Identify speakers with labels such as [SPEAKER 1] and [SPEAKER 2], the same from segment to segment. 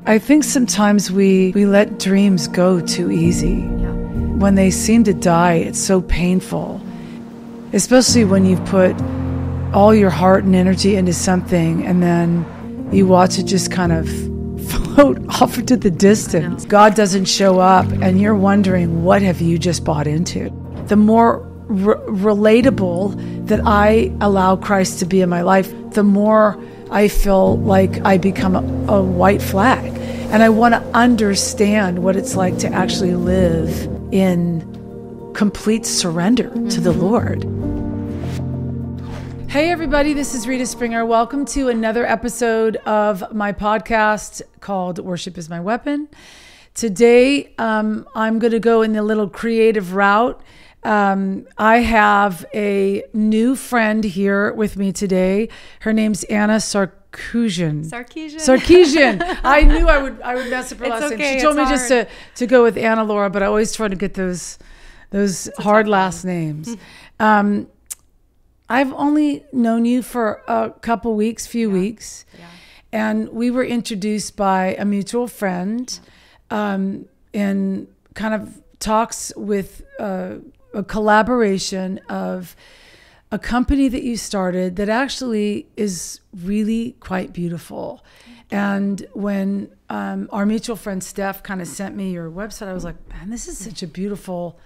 [SPEAKER 1] I think sometimes we let dreams go too easy.
[SPEAKER 2] Yeah.
[SPEAKER 1] When they seem to die, it's so painful, especially when you've put all your heart and energy into something and then you watch it just kind of float off into the distance. God doesn't show up and you're wondering, what have you just bought into? The more relatable that I allow Christ to be in my life, the more I feel like I become a white flag. And I want to understand what it's like to actually live in complete surrender to the Lord. Hey everybody, this is Rita Springer. Welcome to another episode of my podcast called Worship is My Weapon. Today, I'm going to go in the little creative route. I have a new friend here with me today. Her name's Anna Sarkisian. Sarkisian. I knew I would mess up her last name. She told me just to go with Anna Laura, but I always try to get those hard last names. I've only known you for a couple weeks, few weeks. Yeah. And we were introduced by a mutual friend in kind of talks with a collaboration of a company that you started that actually is really quite beautiful. And when our mutual friend Steph kind of sent me your website, I was like, man, this is such a beautiful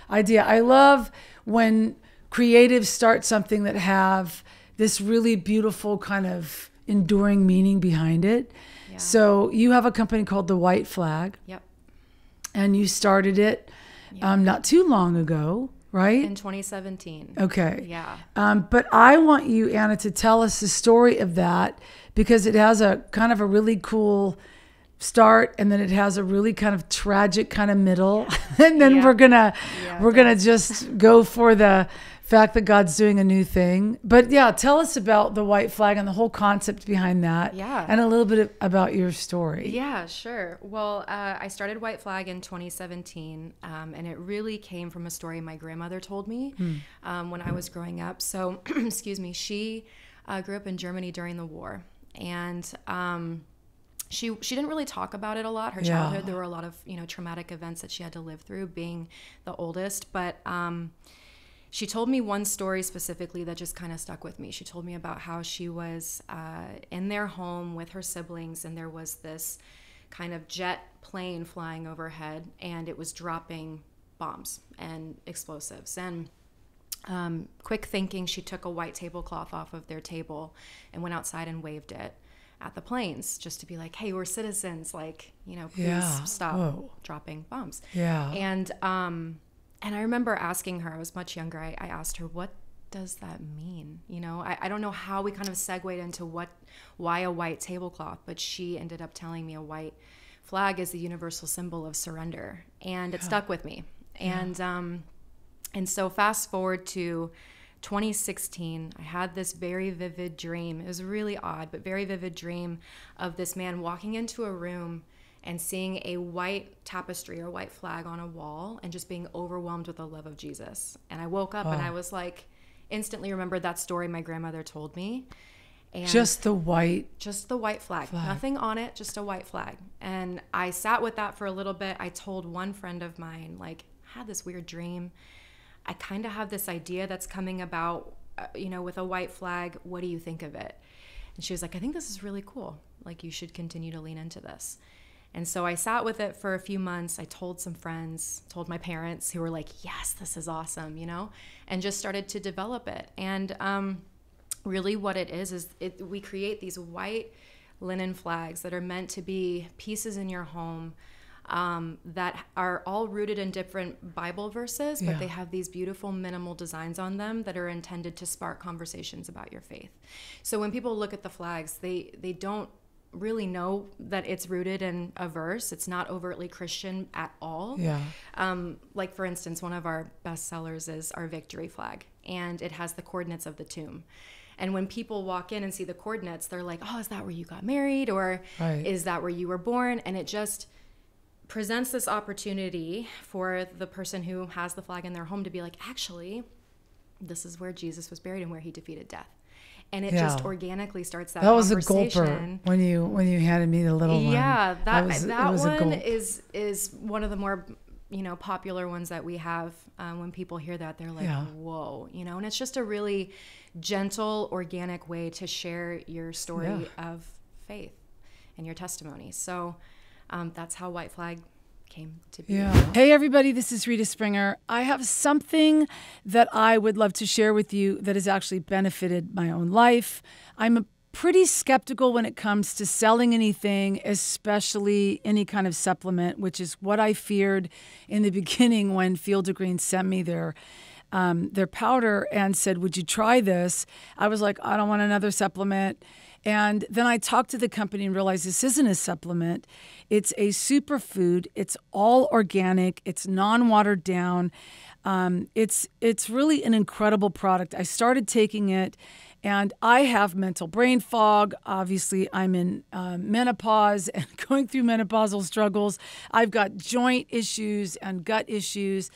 [SPEAKER 1] idea. I love when creatives start something that have this really beautiful kind of enduring meaning behind it. Yeah. So you have a company called The White Flag.
[SPEAKER 2] Yep.
[SPEAKER 1] And you started it not too long ago, right?
[SPEAKER 2] In 2017.
[SPEAKER 1] Okay.
[SPEAKER 2] Yeah.
[SPEAKER 1] But I want you, Anna, to tell us the story of that because it has a kind of a really cool start and then it has a really kind of tragic kind of middle. And then we're gonna just go for the fact that God's doing a new thing. But yeah, tell us about the White Flag and the whole concept behind that.
[SPEAKER 2] Yeah.
[SPEAKER 1] And a little bit about your story.
[SPEAKER 2] Yeah, sure. Well, I started White Flag in 2017, and it really came from a story my grandmother told me when I was growing up. So, excuse me, she grew up in Germany during the war, and she didn't really talk about it a lot. Her childhood, there were a lot of traumatic events that she had to live through, being the oldest, but she told me one story specifically that just kind of stuck with me. She told me about how she was in their home with her siblings, and there was this kind of jet plane flying overhead, and it was dropping bombs and explosives. And quick thinking, she took a white tablecloth off of their table and went outside and waved it at the planes just to be like, hey, we're citizens, like, please stop dropping bombs.
[SPEAKER 1] Yeah.
[SPEAKER 2] And I remember asking her, I was much younger, I asked her, what does that mean? I don't know how we kind of segued into why a white tablecloth, but she ended up telling me a white flag is the universal symbol of surrender. And it stuck with me. And so fast forward to 2016, I had this very vivid dream. It was really odd, but very vivid dream of this man walking into a room and seeing a white tapestry or white flag on a wall and just being overwhelmed with the love of Jesus. And I woke up and I was like, instantly remembered that story my grandmother told me. And
[SPEAKER 1] just the white
[SPEAKER 2] flag. Nothing on it, just a white flag. And I sat with that for a little bit. I told one friend of mine, like, I had this weird dream. I kind of have this idea that's coming about, with a white flag. What do you think of it? And she was like, I think this is really cool. Like, you should continue to lean into this. And so I sat with it for a few months. I told some friends, told my parents who were like, yes, this is awesome, and just started to develop it. And really what it is we create these white linen flags that are meant to be pieces in your home that are all rooted in different Bible verses, but they have these beautiful minimal designs on them that are intended to spark conversations about your faith. So when people look at the flags, they don't really know that it's rooted in a verse. It's not overtly Christian at all.
[SPEAKER 1] Yeah.
[SPEAKER 2] Like for instance, one of our best sellers is our victory flag, and it has the coordinates of the tomb. And when people walk in and see the coordinates, they're like, oh, is that where you got married? Or is that where you were born? And it just presents this opportunity for the person who has the flag in their home to be like, actually, this is where Jesus was buried and where he defeated death. And it just organically starts that
[SPEAKER 1] was
[SPEAKER 2] conversation.
[SPEAKER 1] A gulper when you handed me the little one.
[SPEAKER 2] Yeah, that one is one of the more, popular ones that we have. When people hear that, they're like, whoa, and it's just a really gentle, organic way to share your story of faith and your testimony. So that's how White Flag came to be.
[SPEAKER 1] Hey everybody, this is Rita Springer. I have something that I would love to share with you that has actually benefited my own life. I'm pretty skeptical when it comes to selling anything, especially any kind of supplement, which is what I feared in the beginning when Field of Greens sent me their powder and said, would you try this? I was like, I don't want another supplement. And then I talked to the company and realized this isn't a supplement. It's a superfood. It's all organic. It's non-watered down. It's really an incredible product. I started taking it, and I have mental brain fog. Obviously, I'm in menopause and going through menopausal struggles. I've got joint issues and gut issues.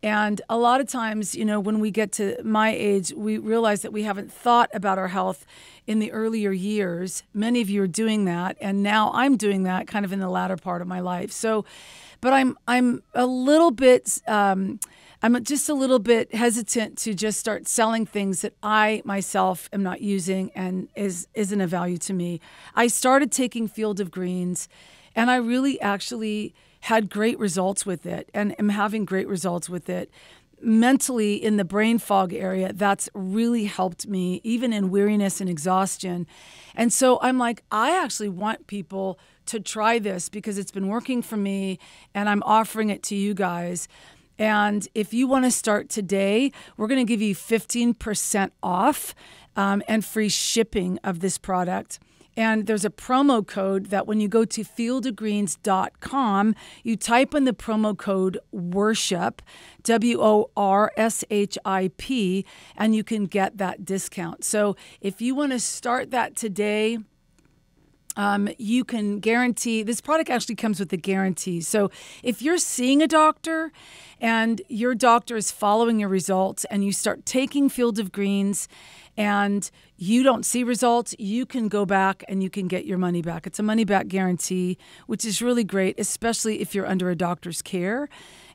[SPEAKER 1] And a lot of times, when we get to my age, we realize that we haven't thought about our health in the earlier years. Many of you are doing that. And now I'm doing that kind of in the latter part of my life. So, but I'm a little bit, I'm just a little bit hesitant to just start selling things that I myself am not using and isn't of value to me. I started taking Field of Greens, and I really actually had great results with it and am having great results with it. Mentally, in the brain fog area, that's really helped me, even in weariness and exhaustion. And so I'm like, I actually want people to try this because it's been working for me, and I'm offering it to you guys. And if you want to start today, we're going to give you 15% off and free shipping of this product. And there's a promo code that when you go to fieldofgreens.com, you type in the promo code WORSHIP, WORSHIP, and you can get that discount. So if you want to start that today, you can guarantee, this product actually comes with a guarantee. So if you're seeing a doctor and your doctor is following your results and you start taking Field of Greens and you don't see results, you can go back and you can get your money back. It's a money back guarantee, which is really great, especially if you're under a doctor's care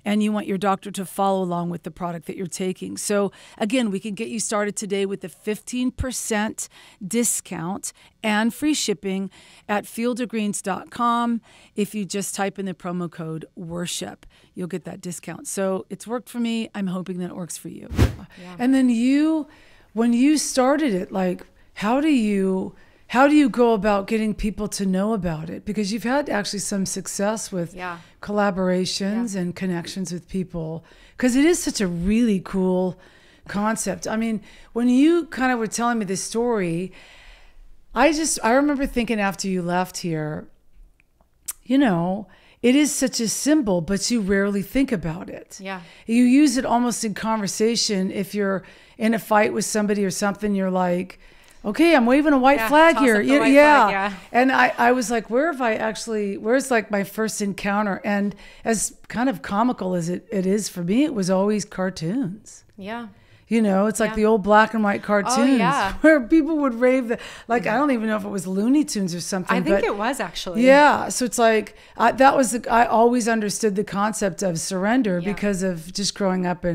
[SPEAKER 1] and you want your doctor to follow along with the product that you're taking. So again, we can get you started today with a 15% discount and free shipping at fieldofgreens.com. If you just type in the promo code WORSHIP, you'll get that discount. So it's worked for me. I'm hoping that it works for you. Yeah. And then when you started it, like, how do you go about getting people to know about it? Because you've had actually some success with collaborations and connections with people, because it is such a really cool concept. I mean, when you kind of were telling me this story, I remember thinking after you left here, it is such a symbol, but you rarely think about it. Yeah. You use it almost in conversation. If you're in a fight with somebody or something, you're like, okay, I'm waving a white flag here. Flag. And I was like, where's like my first encounter? And as kind of comical as it is for me, it was always cartoons. Yeah. It's like the old black and white cartoons where people would rave I don't even know if it was Looney Tunes or something.
[SPEAKER 2] I think it was actually.
[SPEAKER 1] Yeah. So it's like, I always understood the concept of surrender because of just growing up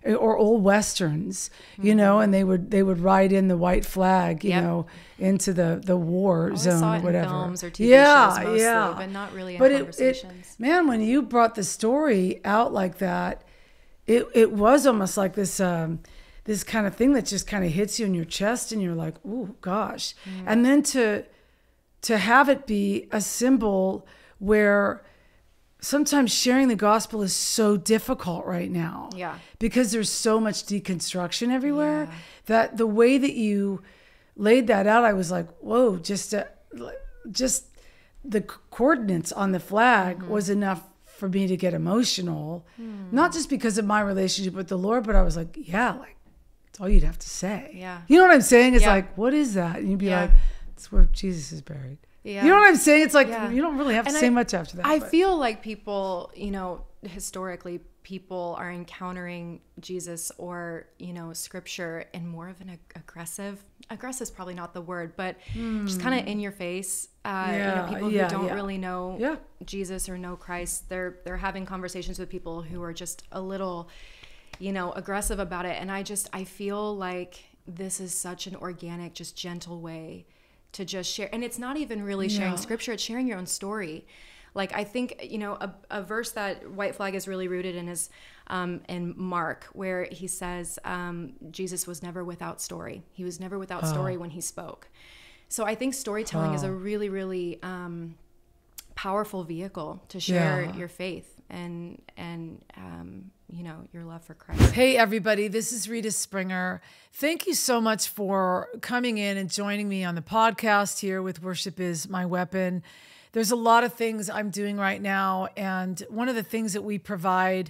[SPEAKER 1] or old Westerns, and they would ride in the white flag, into the war zone or whatever.
[SPEAKER 2] Films or TV shows mostly, but not really in conversations.
[SPEAKER 1] Man, when you brought the story out like that, it was almost like this this kind of thing that just kind of hits you in your chest, and you're like, oh gosh. And then to have it be a symbol where sometimes sharing the gospel is so difficult right now. Yeah. Because there's so much deconstruction everywhere that the way that you laid that out, I was like, whoa, just the coordinates on the flag was enough for me to get emotional. Not just because of my relationship with the Lord, but I was like, it's all you'd have to say. Yeah. You know what I'm saying? It's like, what is that? And you'd be like, it's where Jesus is buried. Yeah. You know what I'm saying? It's like, you don't really have to say much after that.
[SPEAKER 2] I feel like people, historically, people are encountering Jesus or, scripture in more of an aggressive is probably not the word, but just kind of in your face, people who don't really know Jesus or know Christ, they're having conversations with people who are just a little, aggressive about it. And I feel like this is such an organic, just gentle way to just share. And it's not even really sharing scripture, it's sharing your own story. Like, I think, a verse that White Flag is really rooted in is in Mark, where he says, Jesus was never without story. He was never without story when he spoke. So I think storytelling is a really, really powerful vehicle to share your faith and your love for Christ.
[SPEAKER 1] Hey, everybody, this is Rita Springer. Thank you so much for coming in and joining me on the podcast here with Worship is My Weapon. There's a lot of things I'm doing right now, and one of the things that we provide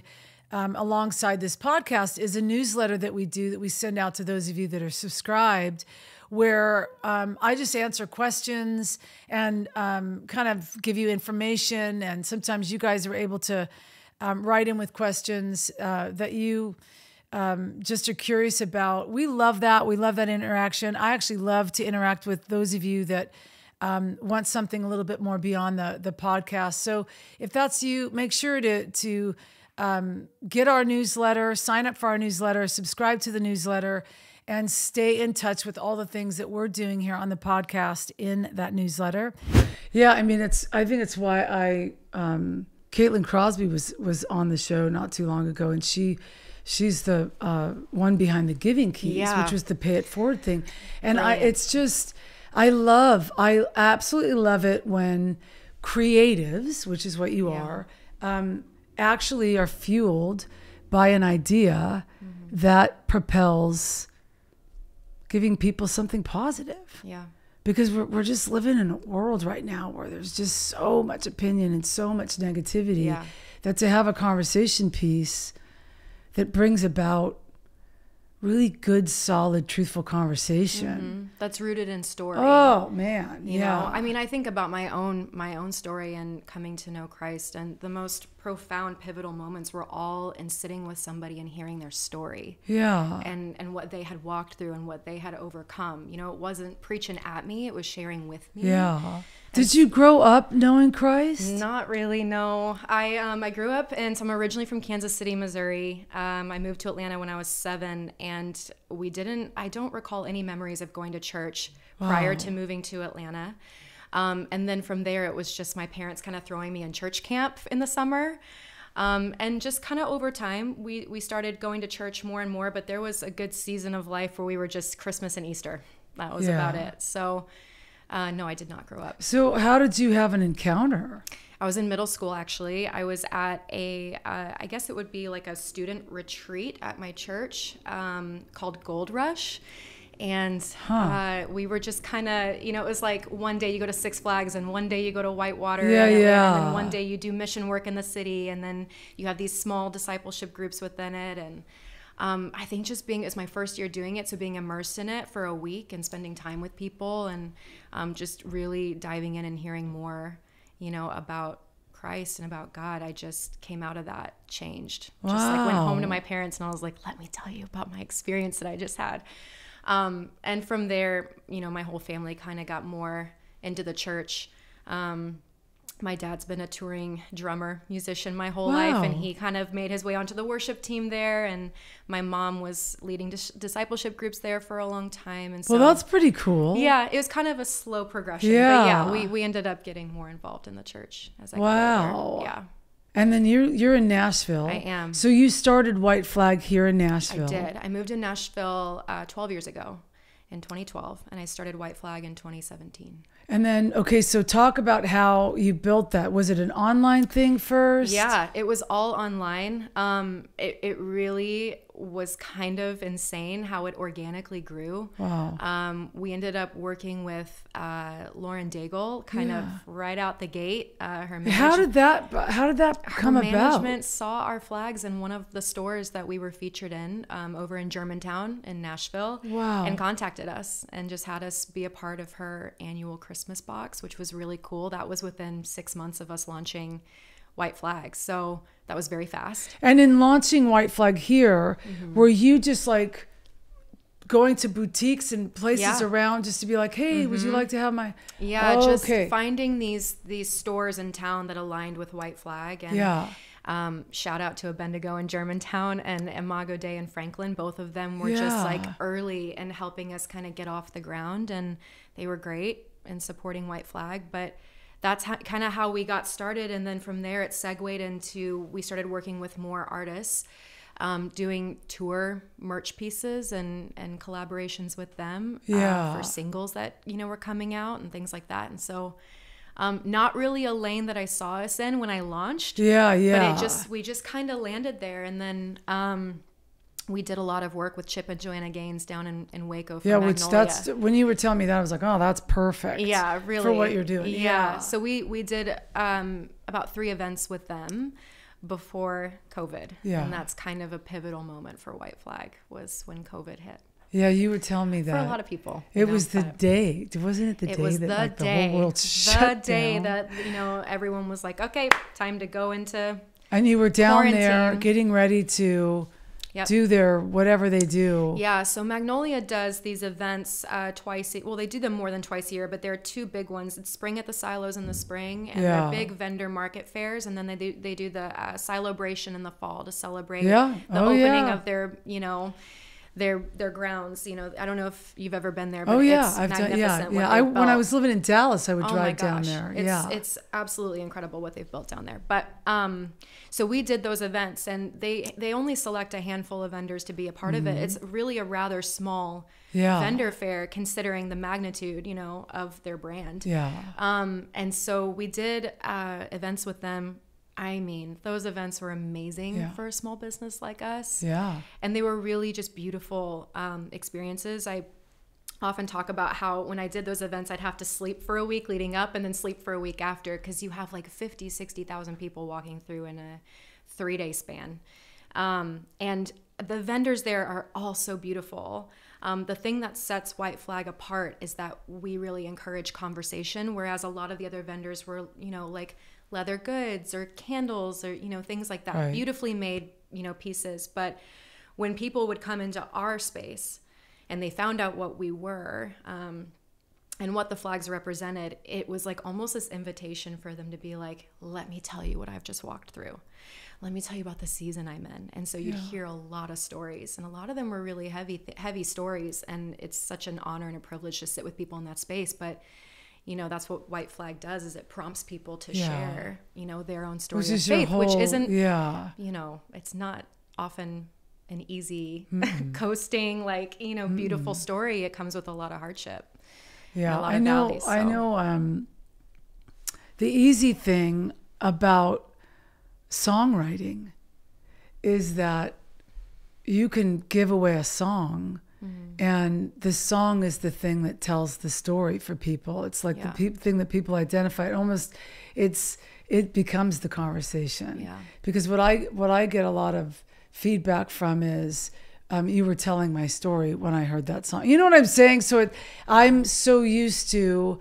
[SPEAKER 1] alongside this podcast is a newsletter that we do that we send out to those of you that are subscribed, where I just answer questions and kind of give you information, and sometimes you guys are able to write in with questions that you just are curious about. We love that. We love that interaction. I actually love to interact with those of you that want something a little bit more beyond the podcast. So if that's you, make sure to get our newsletter, sign up for our newsletter, subscribe to the newsletter, and stay in touch with all the things that we're doing here on the podcast in that newsletter. Yeah, I mean, I think it's why Caitlin Crosby was on the show not too long ago, and she's the one behind the Giving Keys, which was the Pay It Forward thing. And I absolutely love it when creatives, which is what you are, actually are fueled by an idea that propels giving people something positive.
[SPEAKER 2] Yeah.
[SPEAKER 1] Because we're just living in a world right now where there's just so much opinion and so much negativity that to have a conversation piece that brings about really good, solid, truthful conversation
[SPEAKER 2] that's rooted in story.
[SPEAKER 1] Oh man,
[SPEAKER 2] you know, I mean, I think about my own story and coming to know Christ, and the most profound, pivotal moments were all in sitting with somebody and hearing their story.
[SPEAKER 1] Yeah,
[SPEAKER 2] and what they had walked through and what they had overcome. You know, it wasn't preaching at me; it was sharing with me.
[SPEAKER 1] Yeah. Did you grow up knowing Christ?
[SPEAKER 2] Not really, no. I grew up, and so I'm originally from Kansas City, Missouri. I moved to Atlanta when I was 7, and I don't recall any memories of going to church prior to moving to Atlanta. And then from there, it was just my parents kind of throwing me in church camp in the summer. And just kind of over time, we started going to church more and more, but there was a good season of life where we were just Christmas and Easter. That was about it. So no, I did not grow up.
[SPEAKER 1] So how did you have an encounter?
[SPEAKER 2] I was in middle school, actually. I was at I guess it would be like a student retreat at my church called Gold Rush. And we were just kind of, it was like one day you go to Six Flags and one day you go to Whitewater. And then one day you do mission work in the city. And then you have these small discipleship groups within it. And I think just it was my first year doing it, so being immersed in it for a week and spending time with people and just really diving in and hearing more, about Christ and about God, I just came out of that changed.
[SPEAKER 1] Wow.
[SPEAKER 2] Just like went home to my parents and I was like, let me tell you about my experience that I just had. And from there, my whole family kind of got more into the church. My dad's been a touring drummer, musician my whole life, and he kind of made his way onto the worship team there. And my mom was leading discipleship groups there for a long time. And so,
[SPEAKER 1] well, that's pretty cool.
[SPEAKER 2] Yeah, it was kind of a slow progression. Yeah. But yeah, we ended up getting more involved in the church as I got older. Yeah.
[SPEAKER 1] And then you're in Nashville.
[SPEAKER 2] I am.
[SPEAKER 1] So you started White Flag here in Nashville.
[SPEAKER 2] I did. I moved to Nashville 12 years ago in 2012, and I started White Flag in 2017.
[SPEAKER 1] And then, okay, so talk about how you built that. Was it an online thing first?
[SPEAKER 2] Yeah, it was all online. It really was kind of insane how it organically grew.
[SPEAKER 1] Wow.
[SPEAKER 2] We ended up working with Lauren Daigle kind of right out the gate. Her
[SPEAKER 1] How did that come about?
[SPEAKER 2] Her management saw our flags in one of the stores that we were featured in over in Germantown in Nashville.
[SPEAKER 1] Wow.
[SPEAKER 2] And contacted us and just had us be a part of her annual Christmas box, which was really cool. That was within 6 months of us launching white flags. So that was very fast.
[SPEAKER 1] And in launching White Flag here, were you just like going to boutiques and places around just to be like, hey, would you like to have my...
[SPEAKER 2] just finding these stores in town that aligned with White Flag. And shout out to Abendigo in Germantown and Imago Dei in Franklin. Both of them were just like early in helping us kind of get off the ground, and they were great in supporting White Flag. But that's kind of how we got started. And then from there it segued into, we started working with more artists, doing tour merch pieces and collaborations with them for singles that, you know, were coming out and things like that. And so not really a lane that I saw us in when I launched. But we just kind of landed there. And then we did a lot of work with Chip and Joanna Gaines down in Waco for Magnolia.
[SPEAKER 1] Which that's, when you were telling me that, I was like, oh, that's perfect.
[SPEAKER 2] Yeah, really.
[SPEAKER 1] For what you're doing.
[SPEAKER 2] Yeah. So we did about 3 events with them before COVID. And that's kind of a pivotal moment for White Flag, was when COVID hit.
[SPEAKER 1] Yeah, you were telling me that.
[SPEAKER 2] For a lot of people.
[SPEAKER 1] It was the day. Wasn't it the day that like the whole world shut down? The day
[SPEAKER 2] that, you know, everyone was like, okay, time to go into
[SPEAKER 1] And you were down
[SPEAKER 2] quarantine.
[SPEAKER 1] there getting ready to do their whatever they do.
[SPEAKER 2] Yeah, so Magnolia does these events twice. Well, they do them more than twice a year, but there are 2 big ones. It's Spring at the Silos in the spring, and they're big vendor market fairs, and then they do the Silobration in the fall to celebrate the opening of their, you know, their grounds. You know, I don't know if you've ever been there, but it's magnificent. When
[SPEAKER 1] I was living in Dallas, I would drive down there.
[SPEAKER 2] It's absolutely incredible what they've built down there. But so we did those events, and they only select a handful of vendors to be a part of it. It's really a rather small vendor fair considering the magnitude, you know, of their brand. And so we did events with them. I mean, those events were amazing for a small business like us. And they were really just beautiful experiences. I often talk about how when I did those events, I'd have to sleep for a week leading up and then sleep for a week after, because you have like 50, 60,000 people walking through in a 3-day span. And the vendors there are all so beautiful. The thing that sets White Flag apart is that we really encourage conversation, whereas a lot of the other vendors were, you know, like leather goods or candles or, you know, things like that. Beautifully made, you know, pieces. But when people would come into our space and they found out what we were and what the flags represented, it was like almost this invitation for them to be like, let me tell you what I've just walked through. Let me tell you about the season I'm in. And so you'd hear a lot of stories, and a lot of them were really heavy stories. And it's such an honor and a privilege to sit with people in that space. But you know, that's what White Flag does, is it prompts people to share, you know, their own story of faith, which isn't, you know, it's not often an easy coasting, like, you know, beautiful story. It comes with a lot of hardship.
[SPEAKER 1] I know. I know. The easy thing about songwriting is that you can give away a song, and the song is the thing that tells the story for people. It's like the thing that people identify. It becomes the conversation. Because what I get a lot of feedback from is, you were telling my story when I heard that song. You know what I'm saying? So I'm so used to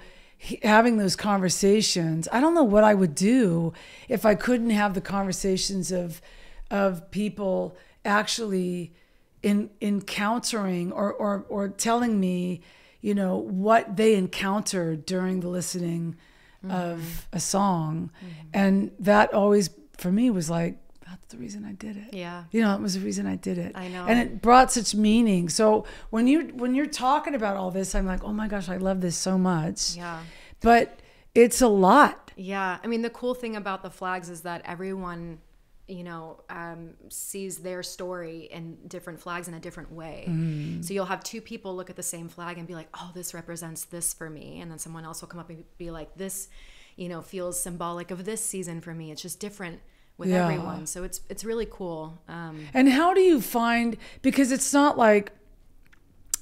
[SPEAKER 1] having those conversations. I don't know what I would do if I couldn't have the conversations of people actually encountering or telling me, you know, what they encountered during the listening of a song. And that always, for me, was like, that's the reason I did it. You know, it was the reason I did it.
[SPEAKER 2] I know.
[SPEAKER 1] And it brought such meaning. So when you're talking about all this, I'm like, oh my gosh, I love this so much. But it's a lot.
[SPEAKER 2] I mean, the cool thing about the flags is that everyone, you know, sees their story in different flags in a different way. So you'll have 2 people look at the same flag and be like, oh, this represents this for me. And then someone else will come up and be like, this, you know, feels symbolic of this season for me. It's just different with everyone. So it's really cool.
[SPEAKER 1] And how do you find, because it's not like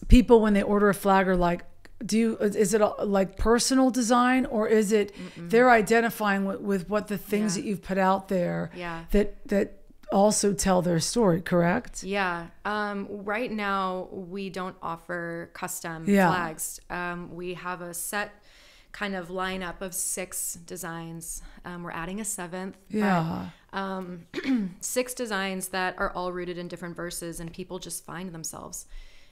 [SPEAKER 1] people when they order a flag are like, is it like personal design, or is it they're identifying with what the things that you've put out there that also tell their story, correct?
[SPEAKER 2] Right now we don't offer custom flags. We have a set kind of lineup of 6 designs. We're adding a 7th.
[SPEAKER 1] Yeah.
[SPEAKER 2] But, 6 designs that are all rooted in different verses, and people just find themselves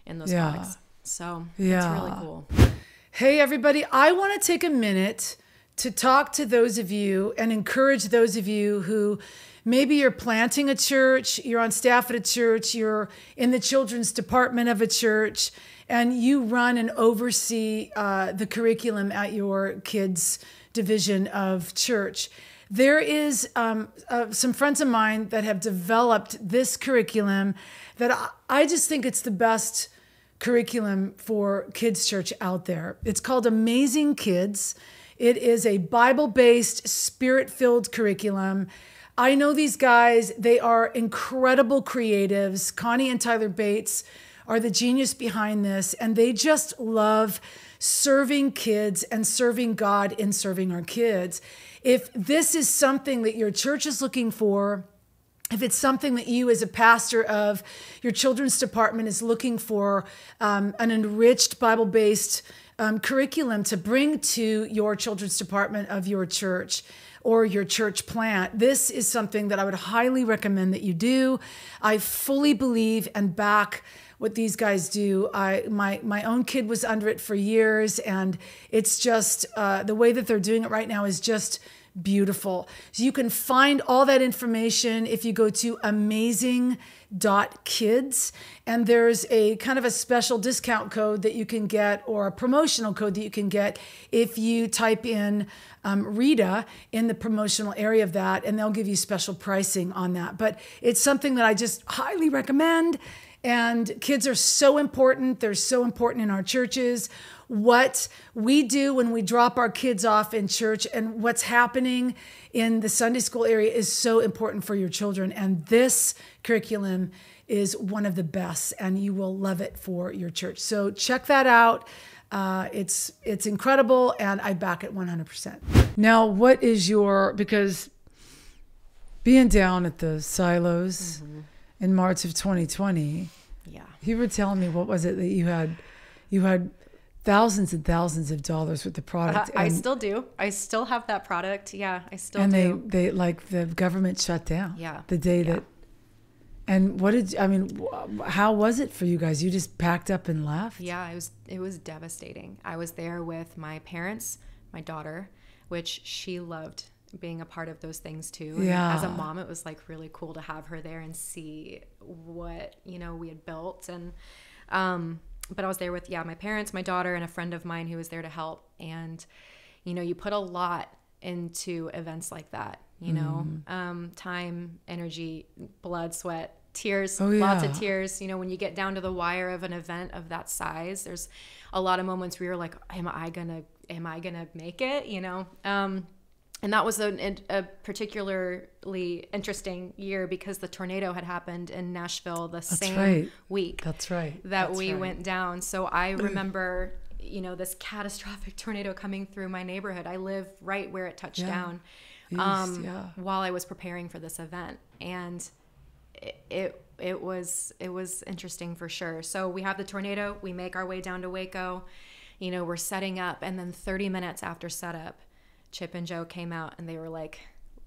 [SPEAKER 2] in those products. So it's really cool.
[SPEAKER 1] Hey, everybody, I want to take a minute to talk to those of you and encourage those of you who maybe you're planting a church, you're on staff at a church, you're in the children's department of a church, and you run and oversee the curriculum at your kids' division of church. There is some friends of mine that have developed this curriculum that I just think it's the best curriculum for kids' church out there. It's called Amazing Kids. It is a Bible-based, spirit-filled curriculum. I know these guys. They are incredible creatives. Connie and Tyler Bates are the genius behind this, and they just love serving kids and serving God in serving our kids. If this is something that your church is looking for, if it's something that you as a pastor of your children's department is looking for, an enriched Bible-based curriculum to bring to your children's department of your church or your church plant, this is something that I would highly recommend that you do. I fully believe and back what these guys do. My own kid was under it for years, and it's just the way that they're doing it right now is just beautiful. So you can find all that information if you go to amazing.kids, and there's a kind of a special discount code that you can get, or a promotional code that you can get if you type in Rita in the promotional area of that, and they'll give you special pricing on that. But it's something that I just highly recommend. And kids are so important. They're so important in our churches. What we do when we drop our kids off in church and what's happening in the Sunday school area is so important for your children. And this curriculum is one of the best, and you will love it for your church. So check that out. It's incredible, and I back it 100%. Now, what is because being down at the silos in March of 2020, you were telling me, what was it that you had thousands and thousands of dollars with the product.
[SPEAKER 2] I still do. I still have that product. Yeah, I still
[SPEAKER 1] do.
[SPEAKER 2] And
[SPEAKER 1] they like the government shut down.
[SPEAKER 2] Yeah.
[SPEAKER 1] The day that. And how was it for you guys? You just packed up and left?
[SPEAKER 2] Yeah, it was devastating. I was there with my parents, my daughter, which she loved being a part of those things too.
[SPEAKER 1] Yeah.
[SPEAKER 2] And as a mom, it was like really cool to have her there and see what, we had built. And, but I was there with, my parents, my daughter, and a friend of mine who was there to help. And, you put a lot into events like that, time, energy, blood, sweat, tears, lots of tears. When you get down to the wire of an event of that size, there's a lot of moments where you're like, am I gonna make it? And that was a particularly interesting year because the tornado had happened in Nashville the same week.
[SPEAKER 1] That's right.
[SPEAKER 2] That we went down. So I remember, this catastrophic tornado coming through my neighborhood. I live right where it touched down. While I was preparing for this event. And it was interesting for sure. So we have the tornado, we make our way down to Waco, we're setting up, and then 30 minutes after setup, Chip and Joe came out and they were like,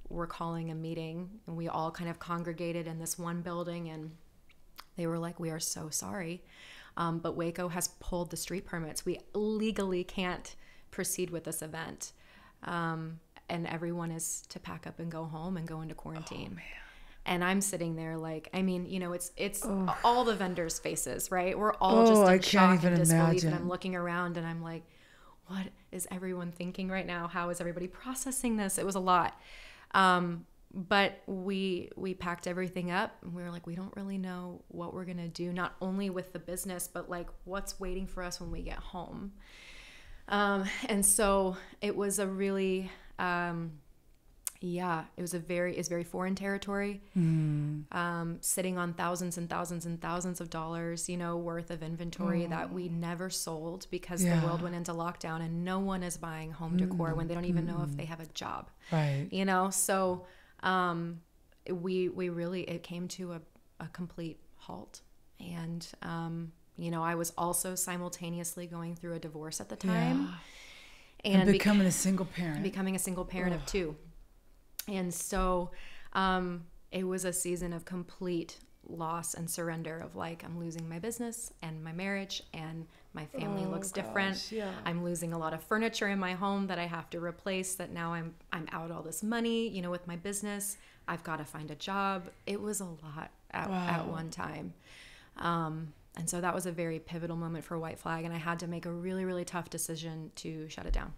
[SPEAKER 2] we're calling a meeting, and we all kind of congregated in this one building, and they were like, we are so sorry, but Waco has pulled the street permits. We legally can't proceed with this event, and everyone is to pack up and go home and go into quarantine.
[SPEAKER 1] Oh, man.
[SPEAKER 2] And I'm sitting there like, it's all the vendors' faces, right? We're all just in shock and disbelief. And I'm looking around and I'm like, what is everyone thinking right now? How is everybody processing this? It was a lot. But we packed everything up, and we were like, we don't really know what we're going to do, not only with the business, but like what's waiting for us when we get home. And so it was a really, it's very foreign territory, sitting on thousands and thousands and thousands of dollars, worth of inventory that we never sold because the world went into lockdown, and no one is buying home decor when they don't even know if they have a job.
[SPEAKER 1] Right.
[SPEAKER 2] So, it came to a complete halt. And, I was also simultaneously going through a divorce at the time.
[SPEAKER 1] and becoming a single parent.
[SPEAKER 2] Becoming a single parent of 2. And so it was a season of complete loss and surrender of like, I'm losing my business and my marriage, and my family looks different. Yeah. I'm losing a lot of furniture in my home that I have to replace, that now I'm out all this money, you know, with my business. I've got to find a job. It was a lot at one time. And so that was a very pivotal moment for White Flag, and I had to make a really, really tough decision to shut it down.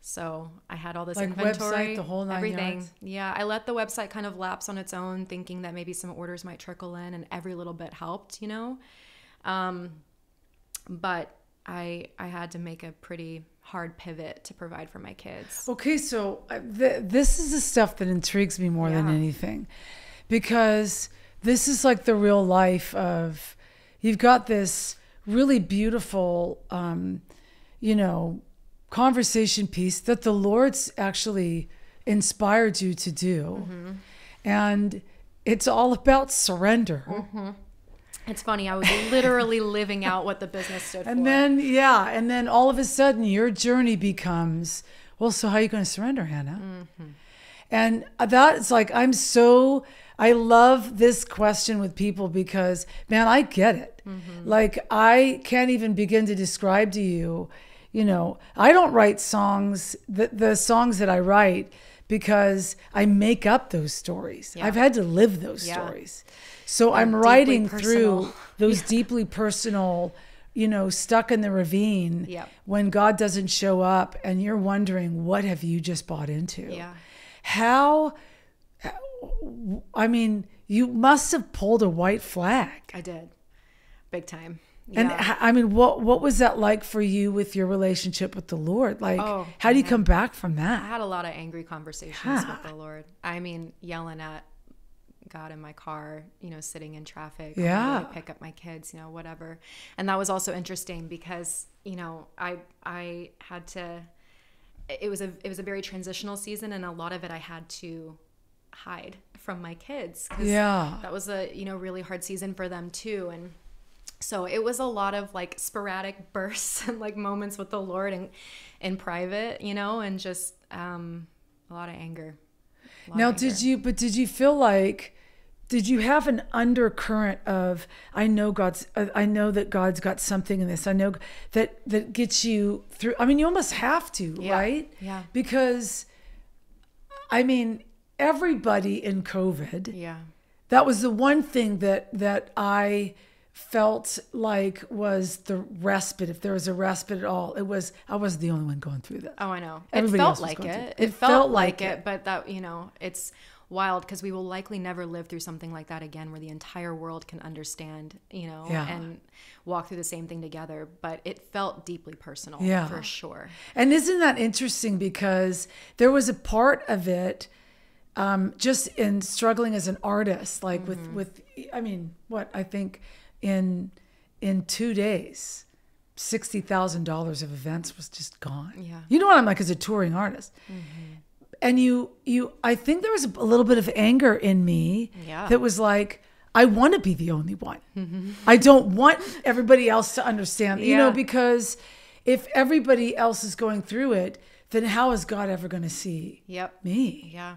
[SPEAKER 2] So I had all this inventory,
[SPEAKER 1] website, the whole 9
[SPEAKER 2] everything.
[SPEAKER 1] yards.
[SPEAKER 2] Yeah, I let the website kind of lapse on its own, thinking that maybe some orders might trickle in, and every little bit helped, you know. But I had to make a pretty hard pivot to provide for my kids.
[SPEAKER 1] Okay, so this is the stuff that intrigues me more than anything, because this is like the real life of, you've got this really beautiful, you know, conversation piece that the Lord's actually inspired you to do. Mm-hmm. And it's all about surrender.
[SPEAKER 2] Mm-hmm. It's funny. I was literally living out what the business stood for.
[SPEAKER 1] And then all of a sudden your journey becomes, well, so how are you going to surrender, Hannah? Mm-hmm. And that's like, I love this question with people because, man, I get it. Mm-hmm. Like, I can't even begin to describe to you, you know, I don't write songs, the songs that I write, because I make up those stories. Yeah. I've had to live those stories. So I'm writing through those deeply personal, you know, stuck in the ravine when God doesn't show up and you're wondering, what have you just bought into? Yeah. How, I mean, you must have pulled a white flag.
[SPEAKER 2] I did. Big time.
[SPEAKER 1] Yeah. And I mean, what was that like for you with your relationship with the Lord? Like, how do you come back from that?
[SPEAKER 2] I had a lot of angry conversations with the Lord. I mean, yelling at God in my car, you know, sitting in traffic, to pick up my kids, you know, whatever. And that was also interesting because, you know, I had to, it was a very transitional season, and a lot of it I had to hide from my kids. That was a, you know, really hard season for them too. And so it was a lot of like sporadic bursts and like moments with the Lord and in private, you know, and just a lot of anger.
[SPEAKER 1] Now, did you feel like, did you have an undercurrent of, I know that God's got something in this. I know that gets you through. I mean, you almost have to, right? Yeah. Because, I mean, everybody in COVID, that was the one thing that I felt like was the respite. If there was a respite at all, I wasn't the only one going through this.
[SPEAKER 2] Oh, I know. Everybody else was going through it. It felt like it, but that, you know, it's wild because we will likely never live through something like that again, where the entire world can understand, you know, and walk through the same thing together. But it felt deeply personal, for sure.
[SPEAKER 1] And isn't that interesting? Because there was a part of it, just in struggling as an artist, like with, I mean, I think in 2 days, $60,000 of events was just gone. Yeah. You know what I'm like as a touring artist. Mm-hmm. And I think there was a little bit of anger in me that was like, I want to be the only one. Mm-hmm. I don't want everybody else to understand, you know, because if everybody else is going through it, then how is God ever going to see me? Yeah.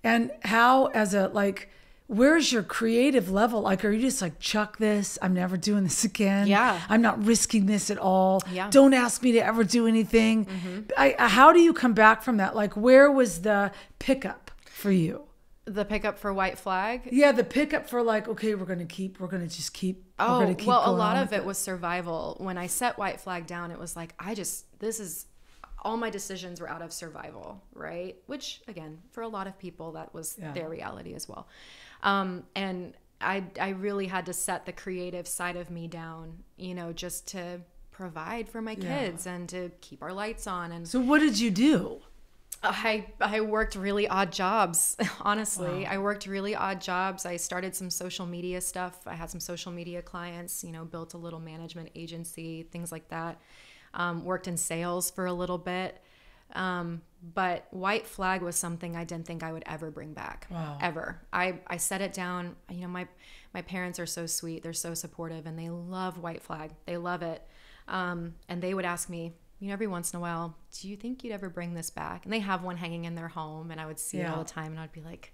[SPEAKER 1] And how, as a, like, where's your creative level? Like, are you just like, chuck this? I'm never doing this again. Yeah. I'm not risking this at all. Yeah. Don't ask me to ever do anything. Mm-hmm. How do you come back from that? Like, where was the pickup for you?
[SPEAKER 2] The pickup for White Flag?
[SPEAKER 1] Yeah, the pickup for like, okay, we're going to just keep.
[SPEAKER 2] Oh, well, a lot of it was survival. When I set White Flag down, it was like, all my decisions were out of survival, right? Which, again, for a lot of people, that was their reality as well. And I really had to set the creative side of me down, you know, just to provide for my kids and to keep our lights on. And
[SPEAKER 1] so what did you do?
[SPEAKER 2] I worked really odd jobs, honestly. Wow. I worked really odd jobs. I started some social media stuff. I had some social media clients, you know, built a little management agency, things like that. Worked in sales for a little bit. But White Flag was something I didn't think I would ever bring back. Wow. Ever. I set it down. You know, my parents are so sweet. They're so supportive, and they love White Flag. They love it. And they would ask me, every once in a while, do you think you'd ever bring this back? And they have one hanging in their home, and I would see it all the time, and I'd be like,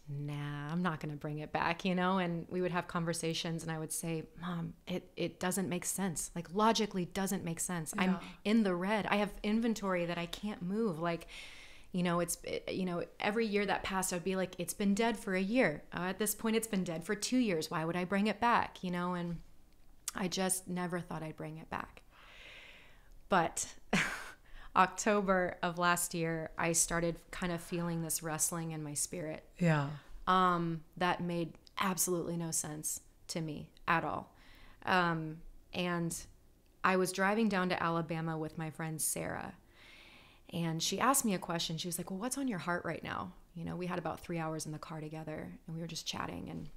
[SPEAKER 2] nah, I'm not going to bring it back, and we would have conversations, and I would say, Mom, it doesn't make sense. Like, logically doesn't make sense. I'm in the red. I have inventory that I can't move. Like, every year that passed, I'd be like, it's been dead for a year. At this point, it's been dead for 2 years. Why would I bring it back? And I just never thought I'd bring it back. But October of last year, I started kind of feeling this wrestling in my spirit.
[SPEAKER 1] Yeah.
[SPEAKER 2] That made absolutely no sense to me at all. And I was driving down to Alabama with my friend Sarah, and she asked me a question. She was like, well, what's on your heart right now? We had about 3 hours in the car together, and we were just chatting, and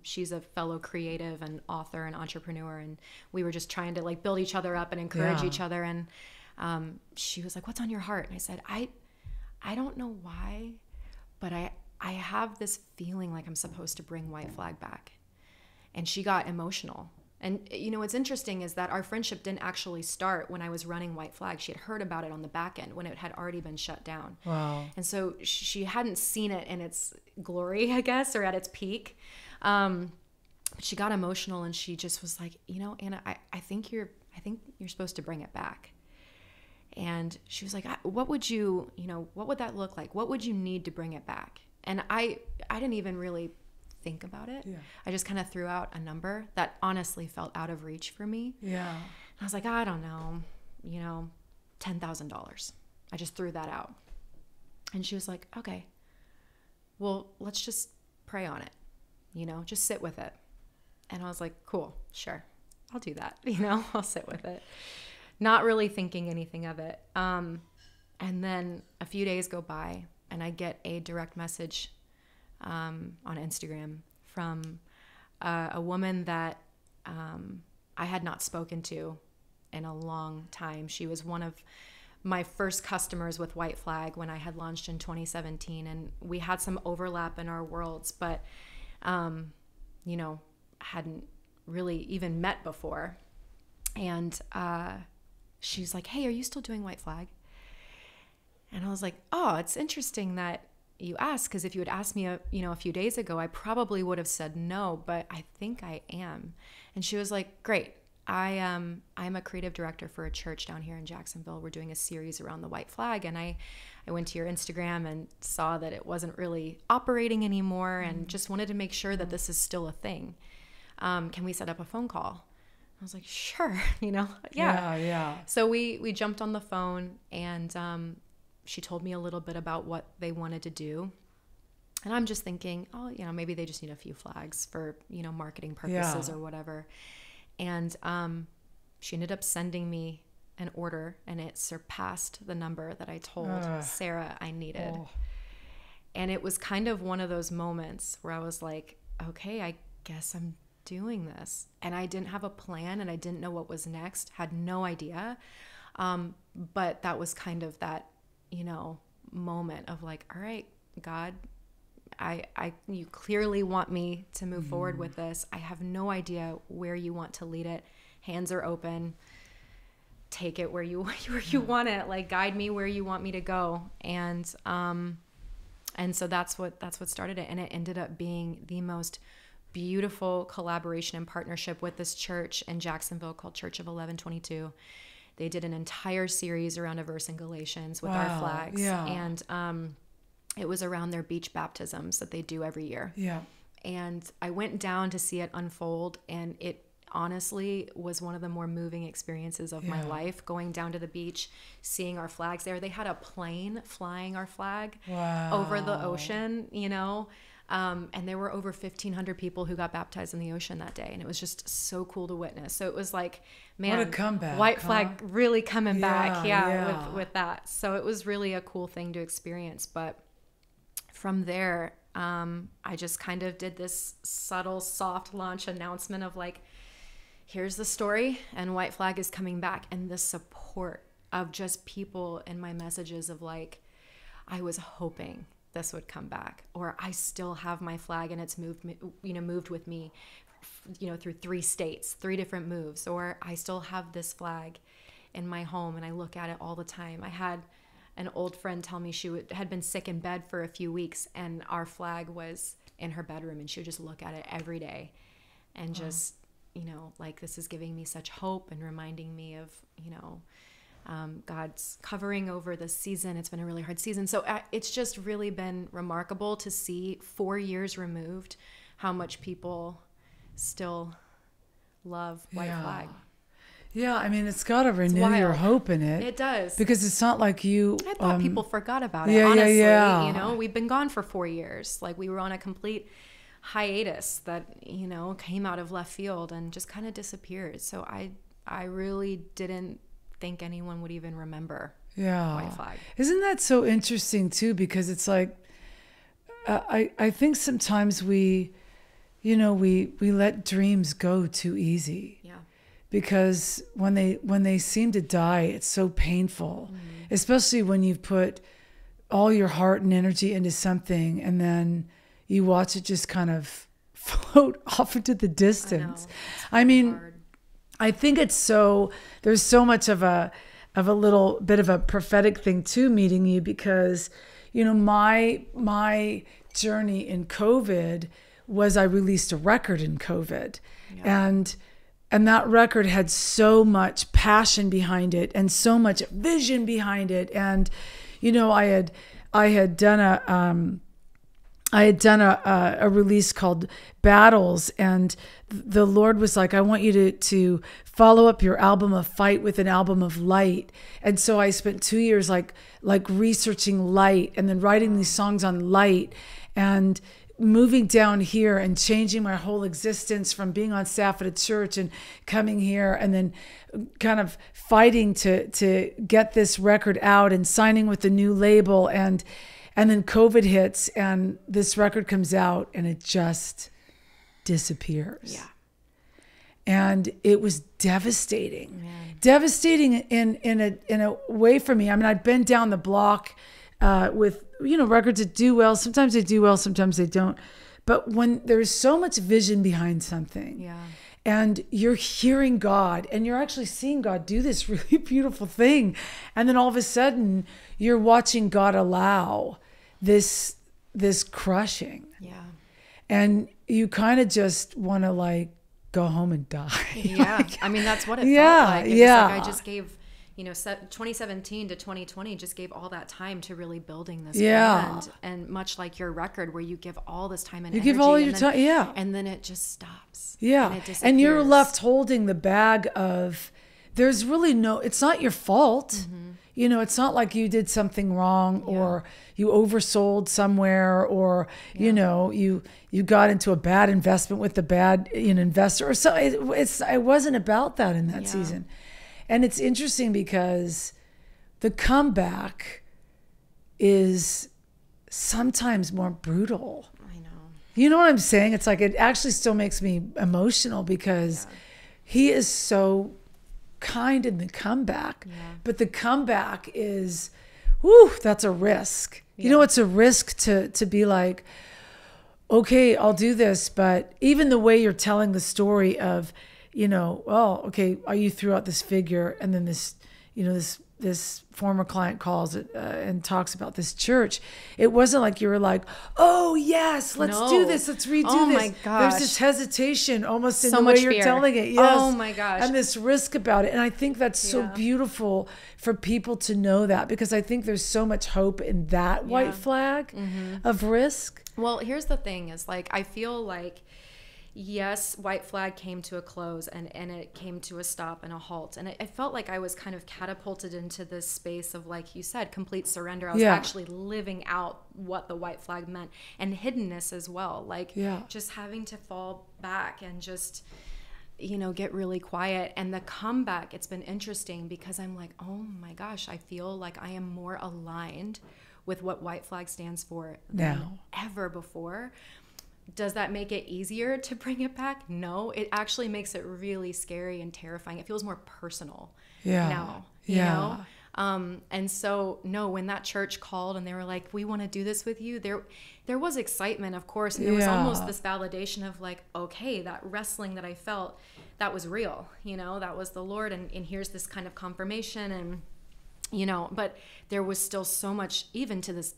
[SPEAKER 2] she's a fellow creative and author and entrepreneur, and we were just trying to like build each other up and encourage each other. And she was like, what's on your heart? And I said, I don't know why, but I have this feeling like I'm supposed to bring White Flag back. And she got emotional. And what's interesting is that our friendship didn't actually start when I was running White Flag. She had heard about it on the back end when it had already been shut down. Wow. And so she hadn't seen it in its glory, I guess, or at its peak. She got emotional, and she just was like, Anna, I think you're supposed to bring it back. And she was like, what would that look like? What would you need to bring it back? And I didn't even really think about it. Yeah. I just kind of threw out a number that honestly felt out of reach for me. Yeah. And I was like, I don't know, $10,000. I just threw that out. And she was like, okay, well, let's just pray on it. Just sit with it. And I was like, cool, sure, I'll do that. I'll sit with it. Not really thinking anything of it. And then a few days go by, and I get a direct message on Instagram from a woman that I had not spoken to in a long time. She was one of my first customers with White Flag when I had launched in 2017, and we had some overlap in our worlds, but hadn't really even met before. And she's like, hey, are you still doing White Flag? And I was like, oh, it's interesting that you asked, because if you had asked me a few days ago, I probably would have said no, but I think I am. And she was like, great. I'm a creative director for a church down here in Jacksonville. We're doing a series around the White Flag, and I went to your Instagram and saw that it wasn't really operating anymore, and just wanted to make sure that this is still a thing. Can we set up a phone call? I was like, sure, yeah. So we jumped on the phone, and she told me a little bit about what they wanted to do. And I'm just thinking, oh, maybe they just need a few flags for, marketing purposes or whatever. And she ended up sending me an order, and it surpassed the number that I told Sarah I needed. Oh. And it was kind of one of those moments where I was like, okay, I guess I'm doing this. And I didn't have a plan, and I didn't know what was next, had no idea. But that was kind of that, moment of like, all right, God, you clearly want me to move forward with this. I have no idea where you want to lead it. Hands are open. Take it where you want it. Like, guide me where you want me to go. And so that's what started it. And it ended up being the most beautiful collaboration and partnership with this church in Jacksonville called Church of 1122. They did an entire series around a verse in Galatians with our flags. Yeah. And it was around their beach baptisms that they do every year. Yeah. And I went down to see it unfold, and it honestly was one of the more moving experiences of my life, going down to the beach, seeing our flags there. They had a plane flying our flag over the ocean, and there were over 1,500 people who got baptized in the ocean that day. And it was just so cool to witness. So it was like, man, what a comeback, White Flag really coming back. With that. So it was really a cool thing to experience. But from there, I just kind of did this subtle, soft launch announcement of like, here's the story, and White Flag is coming back. And the support of just people in my messages of like, I was hoping this would come back, or I still have my flag and it's moved with me, through 3 states, 3 different moves, or I still have this flag. in my home, and I look at it all the time. I had an old friend tell me she had been sick in bed for a few weeks, and our flag was in her bedroom, and she would just look at it every day and just, you know, like, this is giving me such hope and reminding me of, you know, God's covering over this season. It's been a really hard season. So it's just really been remarkable to see 4 years removed how much people still love white flag.
[SPEAKER 1] Yeah, I mean, it's got to renew your hope in it.
[SPEAKER 2] It does.
[SPEAKER 1] Because it's not like you...
[SPEAKER 2] I thought people forgot about it, honestly. You know, we've been gone for 4 years. Like, we were on a complete hiatus that, you know, came out of left field and just kind of disappeared. So I really didn't think anyone would even remember white flag.
[SPEAKER 1] Isn't that so interesting, too? Because it's like, I think sometimes we let dreams go too easy.
[SPEAKER 2] Yeah.
[SPEAKER 1] Because when they seem to die, it's so painful, especially when you've put all your heart and energy into something and then you watch it just kind of float off into the distance. I mean, hard. I think there's so much of a little bit of a prophetic thing too, meeting you, because, you know, my journey in COVID was I released a record in COVID, and that record had so much passion behind it and so much vision behind it. And, you know, I had done a release called Battles, and the Lord was like, I want you to follow up your album of Fight with an album of Light. And so I spent 2 years like researching light and then writing these songs on light and moving down here and changing my whole existence from being on staff at a church and coming here and then kind of fighting to get this record out and signing with the new label. And then COVID hits and this record comes out and it just disappears. Yeah. And it was devastating. Man. Devastating in a way for me. I mean, I'd been down the block with, you know, records that do well. Sometimes they do well, sometimes they don't. But when there's so much vision behind something, and you're hearing God and you're actually seeing God do this really beautiful thing, and then all of a sudden you're watching God allow this crushing. Yeah. And you kind of just want to like go home and die.
[SPEAKER 2] Yeah. Like, I mean, that's what it felt like. It was like I just gave, you know, 2017 to 2020 just gave all that time to really building this brand. And much like your record where you give all this time and energy. You give all your time, and then it just stops. Yeah. And it disappears. And you're left holding the bag of, there's really it's not your fault. Mm-hmm.
[SPEAKER 1] You know, it's not like you did something wrong or you oversold somewhere or, you know, you got into a bad investment with the bad investor or so. It wasn't about that in that season. And it's interesting because the comeback is sometimes more brutal. I know. You know what I'm saying? It's like, it actually still makes me emotional because he is so kind in the comeback. Yeah. But the comeback is, that's a risk. Yeah. You know, it's a risk to be like, okay, I'll do this. But even the way you're telling the story of, you know, you threw out this figure and then this, you know, this former client calls it and talks about this church. It wasn't like you were like, oh yes, let's do this. Let's redo this. Oh my gosh. There's this hesitation almost in the way you're telling it. Yes.
[SPEAKER 2] Oh my gosh.
[SPEAKER 1] And this risk about it. And I think that's so beautiful for people to know that, because I think there's so much hope in that white flag of risk.
[SPEAKER 2] Well, here's the thing is like, I feel like, yes, white flag came to a close and it came to a stop and a halt. And it felt like I was kind of catapulted into this space of, like you said, complete surrender. I was actually living out what the white flag meant, and hiddenness as well. Like just having to fall back and just, you know, get really quiet. And the comeback, it's been interesting because I'm like, oh my gosh, I feel like I am more aligned with what white flag stands for than ever before. Does that make it easier to bring it back? No, it actually makes it really scary and terrifying. It feels more personal now, you know? And so, no, when that church called and they were like, we want to do this with you, there was excitement, of course. And there was almost this validation of like, okay, that wrestling that I felt, that was real, that was the Lord. And here's this kind of confirmation. And, but there was still so much, even to this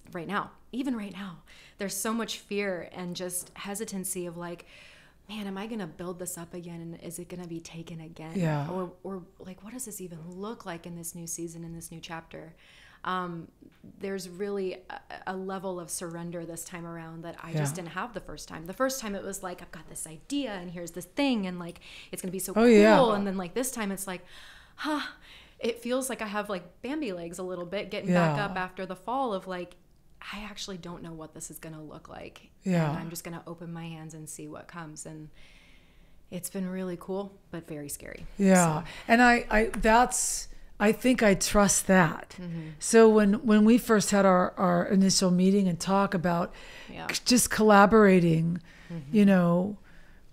[SPEAKER 2] even right now, there's so much fear and just hesitancy of like, man, am I going to build this up again? And is it going to be taken again?
[SPEAKER 1] Yeah.
[SPEAKER 2] Or like, what does this even look like in this new season, in this new chapter? There's really a level of surrender this time around that I just didn't have the first time. The first time it was like, I've got this idea and here's this thing and like, it's going to be so cool. Yeah. And then like this time it's like, it feels like I have like Bambi legs a little bit getting back up after the fall of like, I actually don't know what this is going to look like. Yeah. And I'm just going to open my hands and see what comes. And it's been really cool, but very scary.
[SPEAKER 1] Yeah. So. And I think I trust that. Mm-hmm. So when we first had our initial meeting and talk about just collaborating,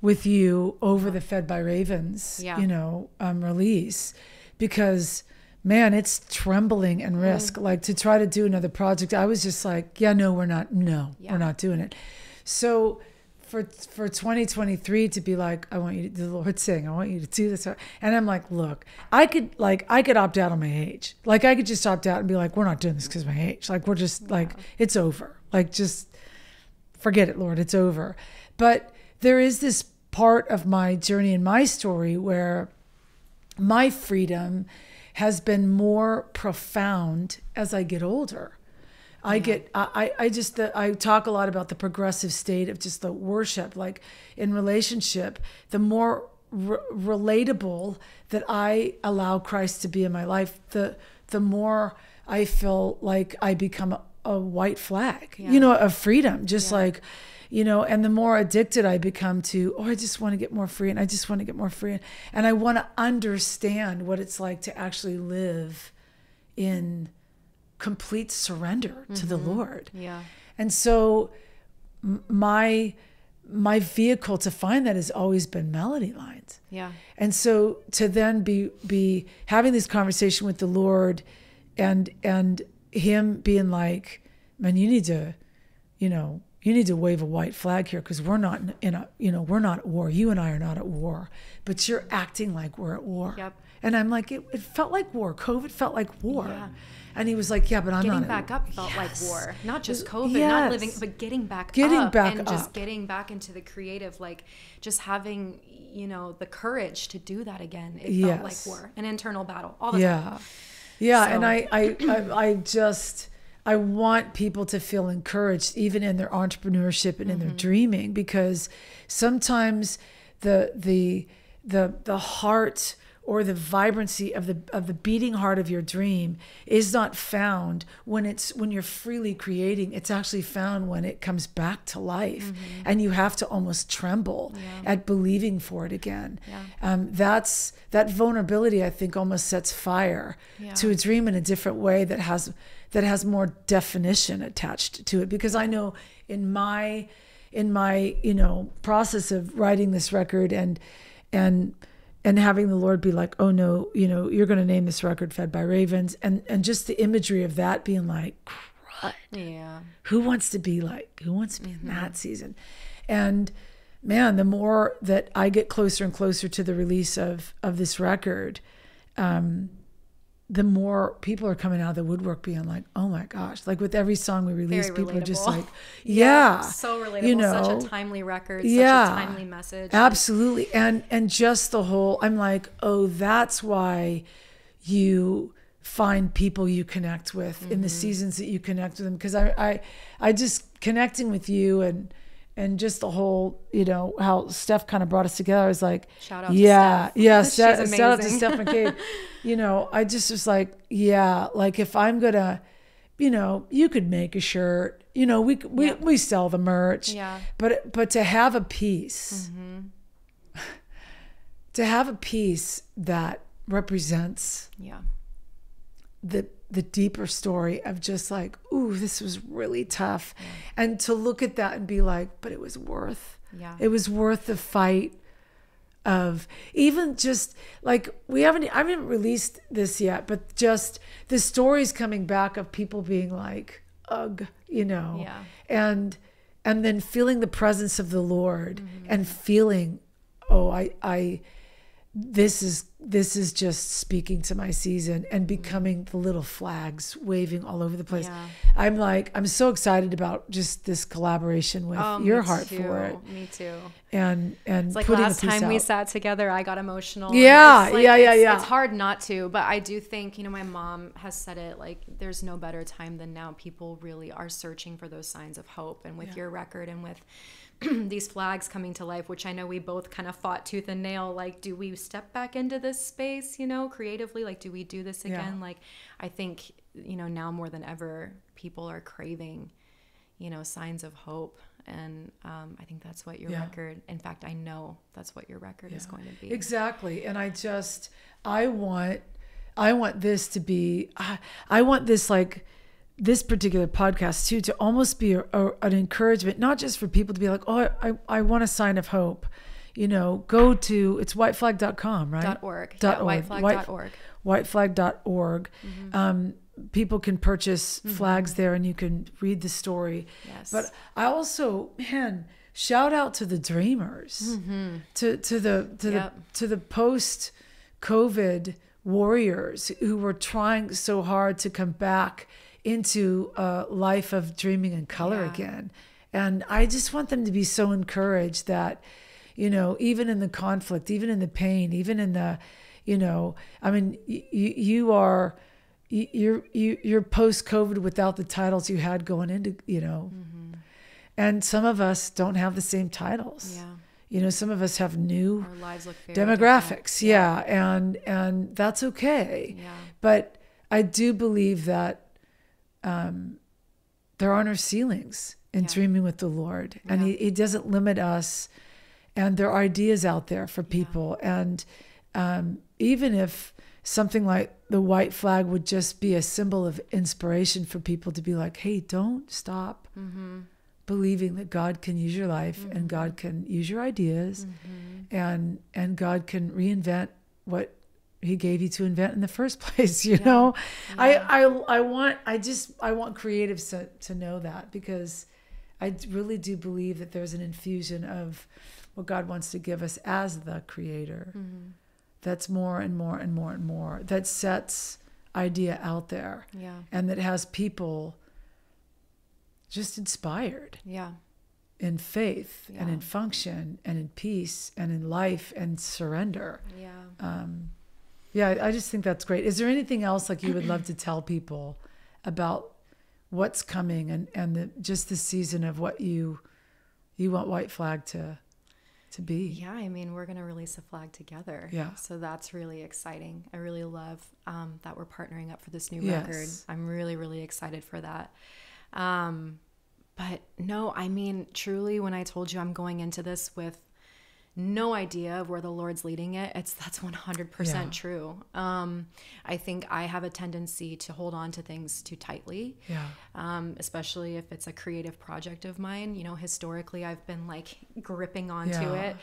[SPEAKER 1] with you over the Fed by Ravens, release, because man, it's trembling and risk. Like to try to do another project, I was just like, we're not doing it. So for 2023 to be like, I want you to, the Lord saying, I want you to do this. And I'm like, look, I could opt out on my age. Like I could just opt out and be like, we're not doing this because of my age. Like we're just like, it's over. Like just forget it, Lord, it's over. But there is this part of my journey and my story where my freedom has been more profound as I get older. I talk a lot about the progressive state of just the worship, like in relationship, the more relatable that I allow Christ to be in my life, the more I feel like I become a white flag, of freedom, just like, and the more addicted I become to, I just want to get more free and I just want to get more free. And I want to understand what it's like to actually live in complete surrender to the Lord. Yeah. And so my vehicle to find that has always been melody lines. Yeah. And so to then be having this conversation with the Lord and him being like, man, you need to wave a white flag here because we're not we're not at war. You and I are not at war, but you're acting like we're at war. Yep. And I'm like, it felt like war. COVID felt like war. Yeah. And he was like, but I'm
[SPEAKER 2] getting
[SPEAKER 1] not.
[SPEAKER 2] Back up felt like war. Not just COVID, not living, but getting back up. Just getting back into the creative, like just having, the courage to do that again. It felt like war, an internal battle all the time.
[SPEAKER 1] Yeah. So. And I want people to feel encouraged even in their entrepreneurship and in their dreaming, because sometimes the heart or the vibrancy of the beating heart of your dream is not found when you're freely creating. It's actually found when it comes back to life, and you have to almost tremble at believing for it again. Yeah. That vulnerability, I think, almost sets fire to a dream in a different way that has more definition attached to it. Because I know in my process of writing this record and having the Lord be like, oh no, you're going to name this record Fed by Ravens. And just the imagery of that being like, crud. Yeah. Who wants to be in that season? And man, the more that I get closer and closer to the release of this record, the more people are coming out of the woodwork being like, oh my gosh, like with every song we release, people are just like,
[SPEAKER 2] so relatable, such a timely record, such a timely message.
[SPEAKER 1] Absolutely. And just the whole, I'm like, oh, that's why you find people you connect with in the seasons that you connect with them. Because I just connecting with you and just the whole, how Steph kind of brought us together. I was like,
[SPEAKER 2] shout out to Steph.
[SPEAKER 1] Yeah, shout out to Steph McCabe. I just was like, like if I'm gonna, you could make a shirt, we sell the merch, but to have a piece, that represents the deeper story of just like, ooh, this was really tough. Yeah. And to look at that and be like, but it was worth the fight of even just like I haven't released this yet, but just the stories coming back of people being like, ugh, and then feeling the presence of the Lord and feeling, this is just speaking to my season and becoming the little flags waving all over the place. Yeah. I'm so excited about just this collaboration with your heart for it.
[SPEAKER 2] Me too.
[SPEAKER 1] And
[SPEAKER 2] it's like last time we sat together, I got emotional.
[SPEAKER 1] Yeah,
[SPEAKER 2] it's hard not to, but I do think, my mom has said it, like, there's no better time than now. People really are searching for those signs of hope. And with your record and with these flags coming to life, which I know we both kind of fought tooth and nail, like, do we step back into this space, creatively? Like, do we do this again? Yeah. Like, I think, now more than ever, people are craving, signs of hope. And I think that's what your record, in fact, I know that's what your record is going to be.
[SPEAKER 1] Exactly. And I want this to be, I want this, like, this particular podcast too, to almost be an encouragement, not just for people to be like, oh, I want a sign of hope. Go to, it's whiteflag.com, right?
[SPEAKER 2] .org.
[SPEAKER 1] Whiteflag.org. Whiteflag.org. Mm-hmm. People can purchase flags there and you can read the story.
[SPEAKER 2] Yes.
[SPEAKER 1] But I also, shout out to the dreamers, to the post-COVID warriors who were trying so hard to come back into a life of dreaming in color again. And I just want them to be so encouraged that, even in the conflict, even in the pain, even in the, you're post-COVID without the titles you had going into, and some of us don't have the same titles. Yeah. Some of us have new
[SPEAKER 2] Our lives look
[SPEAKER 1] demographics. Yeah. And that's okay.
[SPEAKER 2] Yeah.
[SPEAKER 1] But I do believe that there are no ceilings in dreaming with the Lord, and he doesn't limit us, and there are ideas out there for people. And even if something like the white flag would just be a symbol of inspiration for people to be like, hey, don't stop believing that God can use your life and God can use your ideas and God can reinvent what he gave you to invent in the first place, know. I want creatives to know that, because I really do believe that there's an infusion of what God wants to give us as the creator. That's more and more and more and more, that sets idea out there, and that has people just inspired in faith and in function and in peace and in life and surrender. I just think that's great. Is there anything else like you would love to tell people about what's coming and just the season of what you want White Flag to be?
[SPEAKER 2] Yeah, I mean, we're going to release a flag together.
[SPEAKER 1] Yeah.
[SPEAKER 2] So that's really exciting. I really love that we're partnering up for this new record. I'm really, really excited for that. But no, I mean, truly, when I told you I'm going into this with no idea of where the Lord's leading it, that's 100% true. I think I have a tendency to hold on to things too tightly, especially if it's a creative project of mine. Historically, I've been like gripping onto it,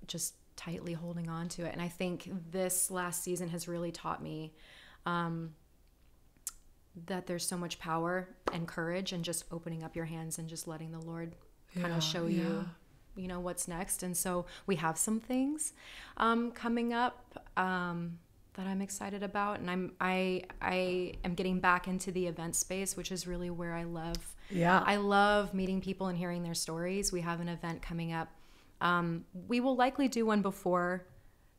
[SPEAKER 2] just tightly holding on to it. And I think this last season has really taught me that there's so much power and courage and just opening up your hands and just letting the Lord kind of show you what's next. And so we have some things coming up that I'm excited about, and I am getting back into the event space, which is really where I love meeting people and hearing their stories. We have an event coming up. We will likely do one before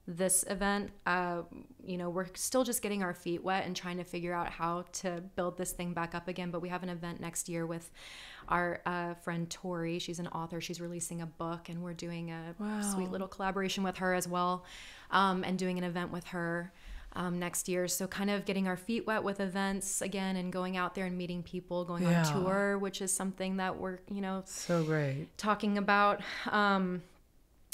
[SPEAKER 2] this event. We're still just getting our feet wet and trying to figure out how to build this thing back up again. But we have an event next year with our friend Tori. She's an author. She's releasing a book, and we're doing a sweet little collaboration with her as well, and doing an event with her next year. So kind of getting our feet wet with events again and going out there and meeting people, going on tour, which is something that we're,
[SPEAKER 1] so great,
[SPEAKER 2] talking about.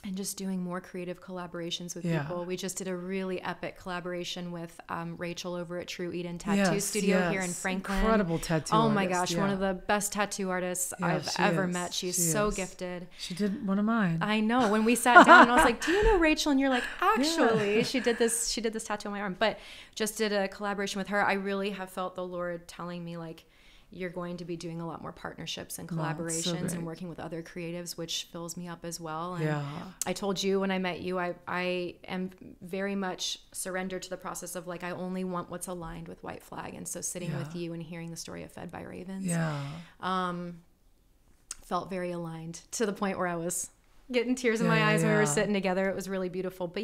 [SPEAKER 2] and just doing more creative collaborations with people. We just did a really epic collaboration with Rachel over at True Eden Tattoo Studio here in Franklin.
[SPEAKER 1] Incredible tattoo
[SPEAKER 2] artist. My
[SPEAKER 1] gosh,
[SPEAKER 2] one of the best tattoo artists I've ever met. She's so gifted.
[SPEAKER 1] She did one of mine.
[SPEAKER 2] I know. When we sat down, and I was like, "Do you know Rachel?" And you're like, "Actually, she did this tattoo on my arm." But just did a collaboration with her. I really have felt the Lord telling me, like, you're going to be doing a lot more partnerships and collaborations and working with other creatives, which fills me up as well. And I told you when I met you, I am very much surrendered to the process of, like, I only want what's aligned with White Flag. And so sitting with you and hearing the story of Fed by Ravens, felt very aligned, to the point where I was getting tears in my eyes when we were sitting together. It was really beautiful. But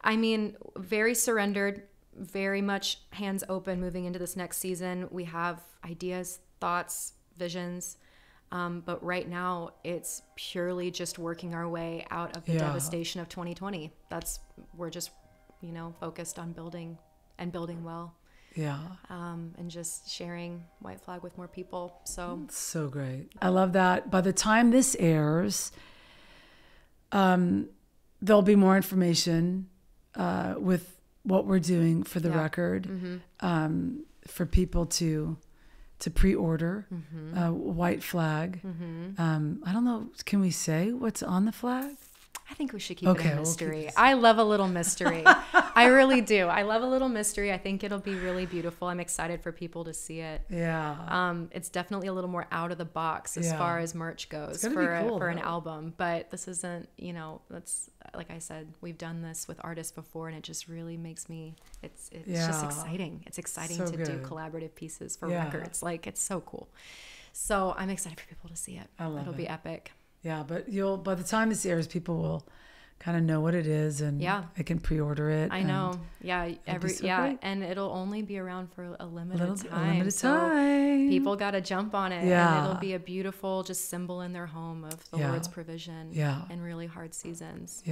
[SPEAKER 2] I mean, very surrendered, very much hands open moving into this next season. We have ideas, thoughts, visions, but right now it's purely just working our way out of the devastation of 2020. We're just, focused on building well. And just sharing White Flag with more people. So
[SPEAKER 1] great. I love that. By the time this airs, there'll be more information with what we're doing for the record, for people to pre-order White Flag. I don't know, can we say what's on the flag?
[SPEAKER 2] I think we should keep it a mystery. I love a little mystery. I really do. I love a little mystery. I think it'll be really beautiful. I'm excited for people to see it. It's definitely a little more out of the box as far as merch goes for an album. But this isn't, that's, like I said, we've done this with artists before, and it just really makes me, it's just exciting. It's exciting to do collaborative pieces for records. Like, it's so cool. So I'm excited for people to see it. It'll be epic.
[SPEAKER 1] Yeah, but by the time this airs, people will kind of know what it is, and they can pre-order it.
[SPEAKER 2] I know. And it'll only be around for a limited time. So people got to jump on it. And it'll be a beautiful just symbol in their home of the Lord's provision in really hard seasons.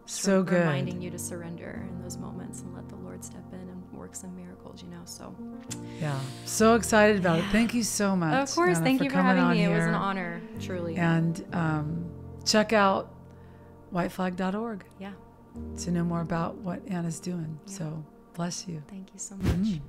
[SPEAKER 1] So good.
[SPEAKER 2] Reminding you to surrender in those moments and let the Lord step in and work some miracles,
[SPEAKER 1] so excited about it. Thank you so much,
[SPEAKER 2] of course.
[SPEAKER 1] Anna,
[SPEAKER 2] thank you for having me.
[SPEAKER 1] Here.
[SPEAKER 2] It was an honor, truly.
[SPEAKER 1] And check out whiteflag.org to know more about what Anna's doing. So bless you.
[SPEAKER 2] Thank you so much.